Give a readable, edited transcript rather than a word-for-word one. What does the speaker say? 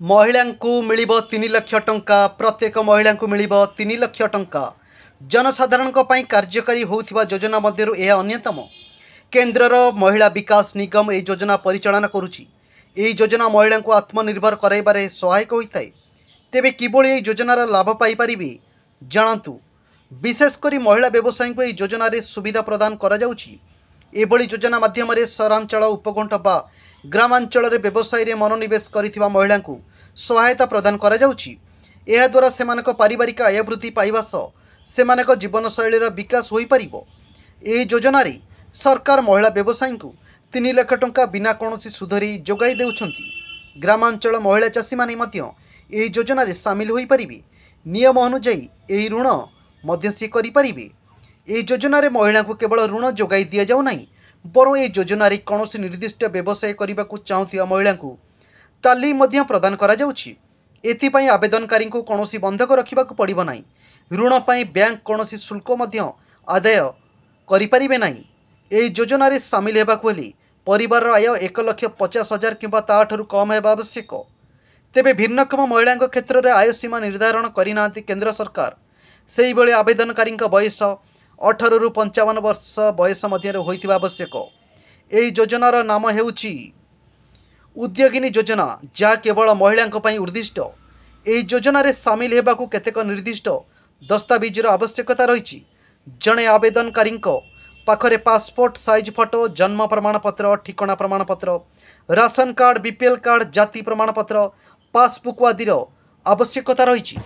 महिला मिलिब 3 लाख टंका। प्रत्येक महिला मिलिब 3 लाख टंका। जनसाधारण कार्यकारी होउथिबा योजना मध्यरु यह अन्यतम। केंद्रर महिला विकास निगम यह योजना परिचालन करुछि। यह योजना महिला को आत्मनिर्भर कराइबारे सहायक होइताय। तेबे किबोली यह योजनार लाभ पाई परिबे जानतु। विशेषकर महिला व्यवसायी को यह योजना रे सुविधा प्रदान करा जाउछि। एभली योजना माध्यम सहरांचल उपकंठ बा ग्रामांचल व्यवसाय रे मनोनिवेश करिथिबा महिला को सहायता प्रदान करा जाउछि। एहा द्वारा सेमानक पारिवारिक आय वृद्धि पाइबा सह सेमानक जीवनशैलीर विकास होई परिबो। एही योजना रे सरकार महिला व्यवसायी को 3 लाख टंका बिना कोनोसी सुधरी जोगाई देउछंती। ग्रामांचल महिला चाषी माने मध्य एही योजना रे शामिल होई परिबे। नियम अनुसार एही ऋण मध्य से करि परिबे। एही योजना रे महिला को केवल ऋण जोगाई दिया जाउ नाही, बरं एही योजना रे कोनोसी निर्दिष्ट व्यवसाय करिबा को चाहुथिबा महिला को तालीम मध्य प्रदान करा जाउछि। एथिपाई आवेदनकारी को कोनोसी बंधक रखिबाकू पड़िबो नाही। ऋण पाई बैंक कोनोसी शुल्क मध्य आदाय करि परिबे नाही। एही योजना रे शामिल हेबाकू हेले परिवार आय 1,50,000 किंबा ताठरू कम हेबा आवश्यक। तेबे भिन्नक्षम महिला क्षेत्र में आय सीमा निर्धारण करिनांती केंद्र सरकार। सेही बेले आवेदनकारी बयस 18 रु 55 वर्ष बयस मध्य होइथिबा आवश्यक। एही योजनार नाम हेउछि उद्योगिनी योजना, जहाँ केवल महिला उद्दिष्ट। एही योजना रे शामिल हेबाकू केतेक निर्दिष्ट दस्तावेजर आवश्यकता रही। जड़े आवेदनकारी पाखरे पासपोर्ट साइज फोटो, जन्म प्रमाणपत्र, ठिकाना प्रमाणपत्र, राशन कार्ड, बीपीएल कार्ड, जाति प्रमाणपत्र, पासबुक आदिर आवश्यकता रही।